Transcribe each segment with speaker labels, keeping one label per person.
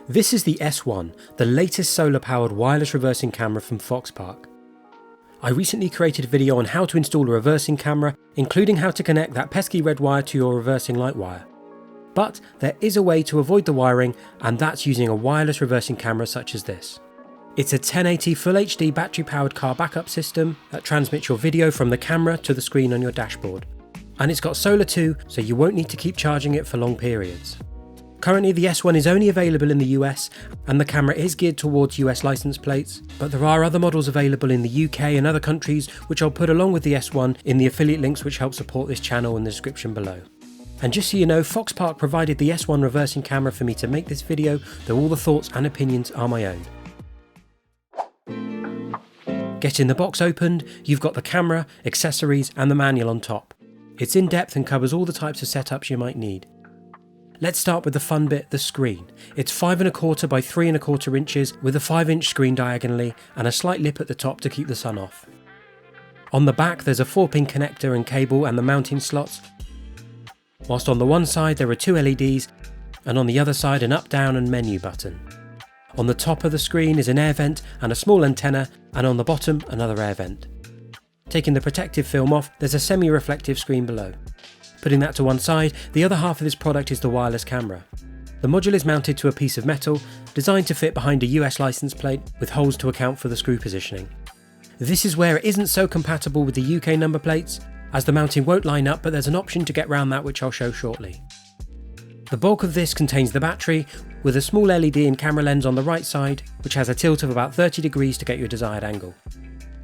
Speaker 1: This is the S1, the latest solar-powered wireless reversing camera from Foxpark. I recently created a video on how to install a reversing camera, including how to connect that pesky red wire to your reversing light wire. But there is a way to avoid the wiring, and that's using a wireless reversing camera such as this. It's a 1080 Full HD battery-powered car backup system that transmits your video from the camera to the screen on your dashboard. And it's got solar too, so you won't need to keep charging it for long periods. Currently the S1 is only available in the US, and the camera is geared towards US license plates, but there are other models available in the UK and other countries which I'll put along with the S1 in the affiliate links which help support this channel in the description below. And just so you know, Foxpark provided the S1 reversing camera for me to make this video, though all the thoughts and opinions are my own. Getting the box opened, you've got the camera, accessories and the manual on top. It's in depth and covers all the types of setups you might need. Let's start with the fun bit, the screen. It's 5¼ by 3¼ inches with a 5-inch screen diagonally and a slight lip at the top to keep the sun off. On the back there's a 4-pin connector and cable and the mounting slots, whilst on the one side there are 2 LEDs and on the other side an up, down and menu button. On the top of the screen is an air vent and a small antenna, and on the bottom another air vent. Taking the protective film off, there's a semi-reflective screen below. Putting that to one side, the other half of this product is the wireless camera. The module is mounted to a piece of metal, designed to fit behind a US license plate with holes to account for the screw positioning. This is where it isn't so compatible with the UK number plates, as the mounting won't line up, but there's an option to get round that which I'll show shortly. The bulk of this contains the battery, with a small LED and camera lens on the right side, which has a tilt of about 30 degrees to get your desired angle.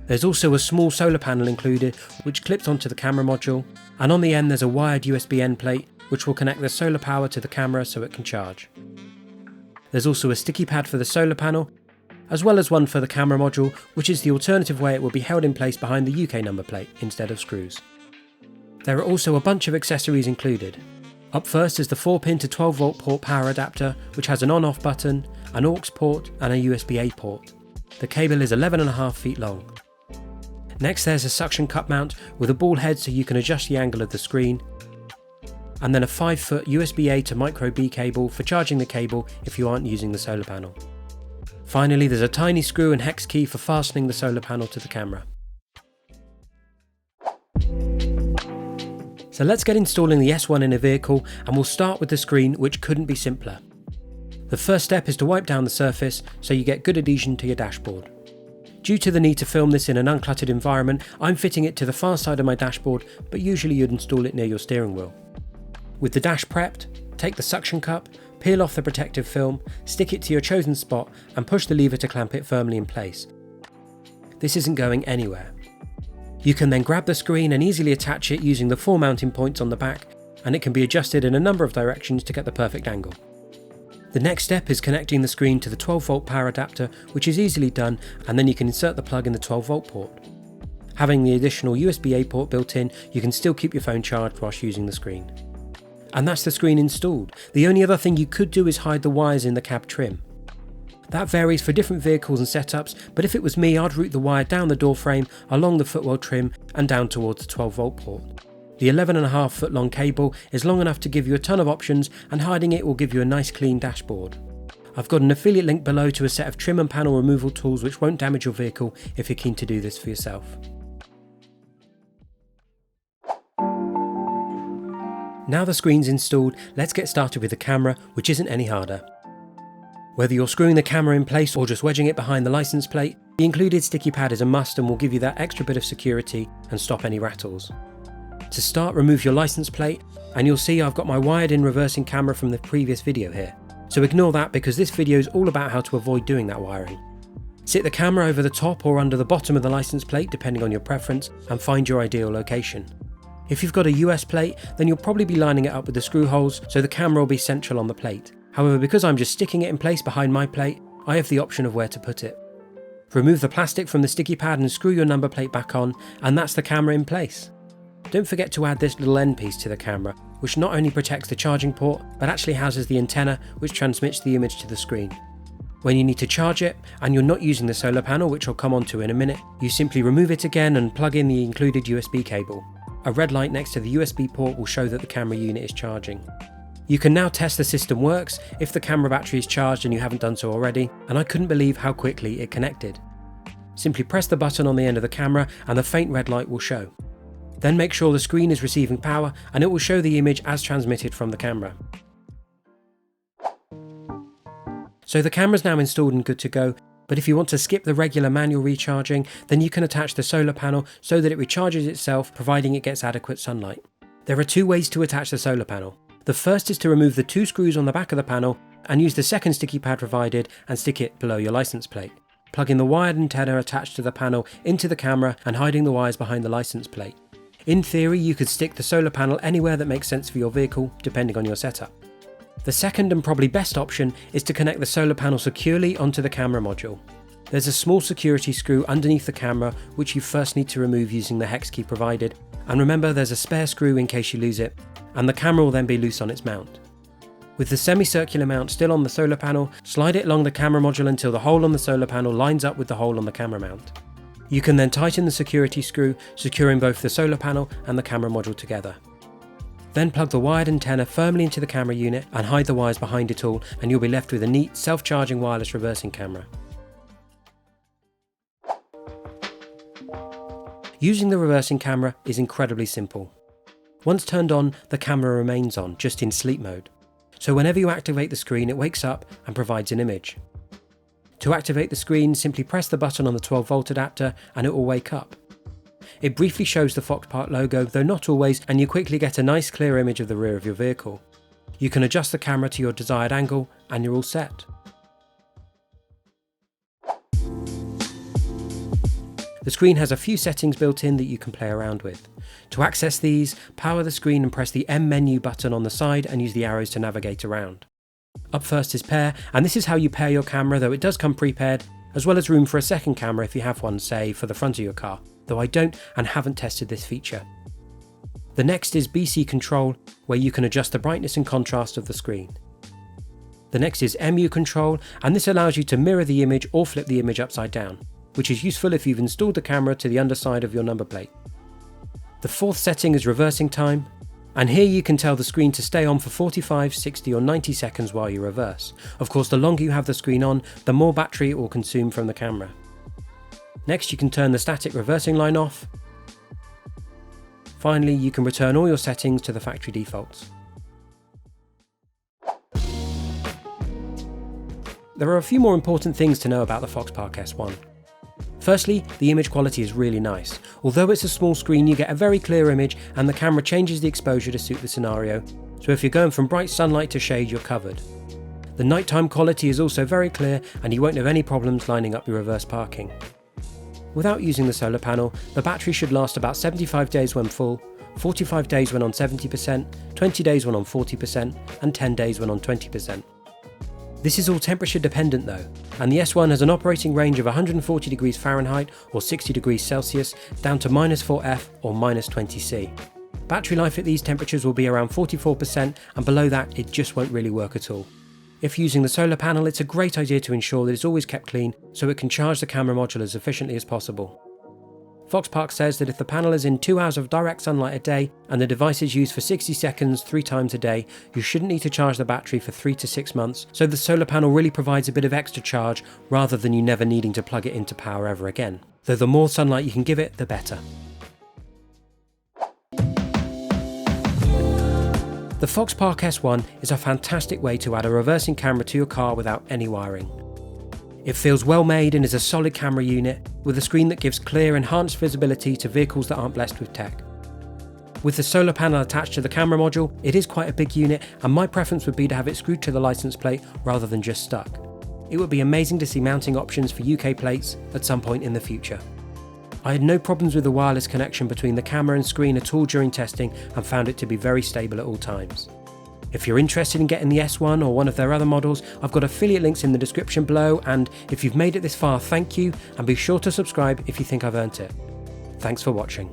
Speaker 1: There's also a small solar panel included, which clips onto the camera module, and on the end there's a wired USB end plate, which will connect the solar power to the camera so it can charge. There's also a sticky pad for the solar panel, as well as one for the camera module, which is the alternative way it will be held in place behind the UK number plate instead of screws. There are also a bunch of accessories included. Up first is the 4-pin to 12V port power adapter, which has an on-off button, an aux port and a USB-A port. The cable is 11.5 feet long. Next there's a suction cup mount with a ball head so you can adjust the angle of the screen, and then a 5-foot USB-A to micro B cable for charging the cable if you aren't using the solar panel. Finally there's a tiny screw and hex key for fastening the solar panel to the camera. So let's get installing the S1 in a vehicle, and we'll start with the screen, which couldn't be simpler. The first step is to wipe down the surface so you get good adhesion to your dashboard. Due to the need to film this in an uncluttered environment, I'm fitting it to the far side of my dashboard, but usually you'd install it near your steering wheel. With the dash prepped, take the suction cup, peel off the protective film, stick it to your chosen spot and push the lever to clamp it firmly in place. This isn't going anywhere. You can then grab the screen and easily attach it using the 4 mounting points on the back, and it can be adjusted in a number of directions to get the perfect angle. The next step is connecting the screen to the 12V power adapter, which is easily done, and then you can insert the plug in the 12V port. Having the additional USB-A port built in, you can still keep your phone charged whilst using the screen. And that's the screen installed. The only other thing you could do is hide the wires in the cab trim. That varies for different vehicles and setups, but if it was me, I'd route the wire down the door frame, along the footwell trim and down towards the 12V port. The 11.5 foot long cable is long enough to give you a ton of options, and hiding it will give you a nice clean dashboard. I've got an affiliate link below to a set of trim and panel removal tools which won't damage your vehicle if you're keen to do this for yourself. Now the screen's installed, let's get started with the camera, which isn't any harder. Whether you're screwing the camera in place or just wedging it behind the license plate, the included sticky pad is a must and will give you that extra bit of security and stop any rattles. To start, remove your license plate, and you'll see I've got my wired in reversing camera from the previous video here. So ignore that because this video is all about how to avoid doing that wiring. Sit the camera over the top or under the bottom of the license plate depending on your preference, and find your ideal location. If you've got a US plate, then you'll probably be lining it up with the screw holes so the camera will be central on the plate. However, because I'm just sticking it in place behind my plate, I have the option of where to put it. Remove the plastic from the sticky pad and screw your number plate back on, and that's the camera in place. Don't forget to add this little end piece to the camera, which not only protects the charging port, but actually houses the antenna which transmits the image to the screen. When you need to charge it, and you're not using the solar panel, which I'll come on to in a minute, you simply remove it again and plug in the included USB cable. A red light next to the USB port will show that the camera unit is charging. You can now test the system works if the camera battery is charged and you haven't done so already, and I couldn't believe how quickly it connected. Simply press the button on the end of the camera and the faint red light will show. Then make sure the screen is receiving power and it will show the image as transmitted from the camera. So the camera is now installed and good to go, but if you want to skip the regular manual recharging, then you can attach the solar panel so that it recharges itself, providing it gets adequate sunlight. There are two ways to attach the solar panel. The first is to remove the two screws on the back of the panel and use the second sticky pad provided and stick it below your license plate, plugging the wired antenna attached to the panel into the camera and hiding the wires behind the license plate. In theory, you could stick the solar panel anywhere that makes sense for your vehicle, depending on your setup. The second and probably best option is to connect the solar panel securely onto the camera module. There's a small security screw underneath the camera which you first need to remove using the hex key provided, and remember there's a spare screw in case you lose it, and the camera will then be loose on its mount. With the semicircular mount still on the solar panel, slide it along the camera module until the hole on the solar panel lines up with the hole on the camera mount. You can then tighten the security screw, securing both the solar panel and the camera module together. Then plug the wired antenna firmly into the camera unit and hide the wires behind it all, and you'll be left with a neat self-charging wireless reversing camera. Using the reversing camera is incredibly simple. Once turned on, the camera remains on, just in sleep mode. So whenever you activate the screen, it wakes up and provides an image. To activate the screen, simply press the button on the 12-volt adapter and it will wake up. It briefly shows the Foxpark logo, though not always, and you quickly get a nice clear image of the rear of your vehicle. You can adjust the camera to your desired angle and you're all set. The screen has a few settings built in that you can play around with. To access these, power the screen and press the M menu button on the side and use the arrows to navigate around. Up first is pair, and this is how you pair your camera, though it does come pre-paired, as well as room for a second camera if you have one, say, for the front of your car, though I don't and haven't tested this feature. The next is BC control, where you can adjust the brightness and contrast of the screen. The next is MU control, and this allows you to mirror the image or flip the image upside down, which is useful if you've installed the camera to the underside of your number plate. The fourth setting is reversing time, and here you can tell the screen to stay on for 45, 60 or 90 seconds while you reverse. Of course, the longer you have the screen on, the more battery it will consume from the camera. Next, you can turn the static reversing line off. Finally, you can return all your settings to the factory defaults. There are a few more important things to know about the Foxpark S1. Firstly, the image quality is really nice. Although it's a small screen, you get a very clear image and the camera changes the exposure to suit the scenario, so if you're going from bright sunlight to shade, you're covered. The nighttime quality is also very clear and you won't have any problems lining up your reverse parking. Without using the solar panel, the battery should last about 75 days when full, 45 days when on 70%, 20 days when on 40%, and 10 days when on 20%. This is all temperature dependent though, and the S1 has an operating range of 140 degrees Fahrenheit or 60 degrees Celsius down to -4F or -20C. Battery life at these temperatures will be around 44%, and below that it just won't really work at all. If using the solar panel, it's a great idea to ensure that it's always kept clean so it can charge the camera module as efficiently as possible. Foxpark says that if the panel is in 2 hours of direct sunlight a day and the device is used for 60 seconds 3 times a day, you shouldn't need to charge the battery for 3 to 6 months, so the solar panel really provides a bit of extra charge rather than you never needing to plug it into power ever again. Though the more sunlight you can give it, the better. The Foxpark S1 is a fantastic way to add a reversing camera to your car without any wiring. It feels well made and is a solid camera unit with a screen that gives clear, enhanced visibility to vehicles that aren't blessed with tech. With the solar panel attached to the camera module, it is quite a big unit, and my preference would be to have it screwed to the license plate rather than just stuck. It would be amazing to see mounting options for UK plates at some point in the future. I had no problems with the wireless connection between the camera and screen at all during testing and found it to be very stable at all times. If you're interested in getting the S1 or one of their other models, I've got affiliate links in the description below, and if you've made it this far, thank you, and be sure to subscribe if you think I've earned it. Thanks for watching.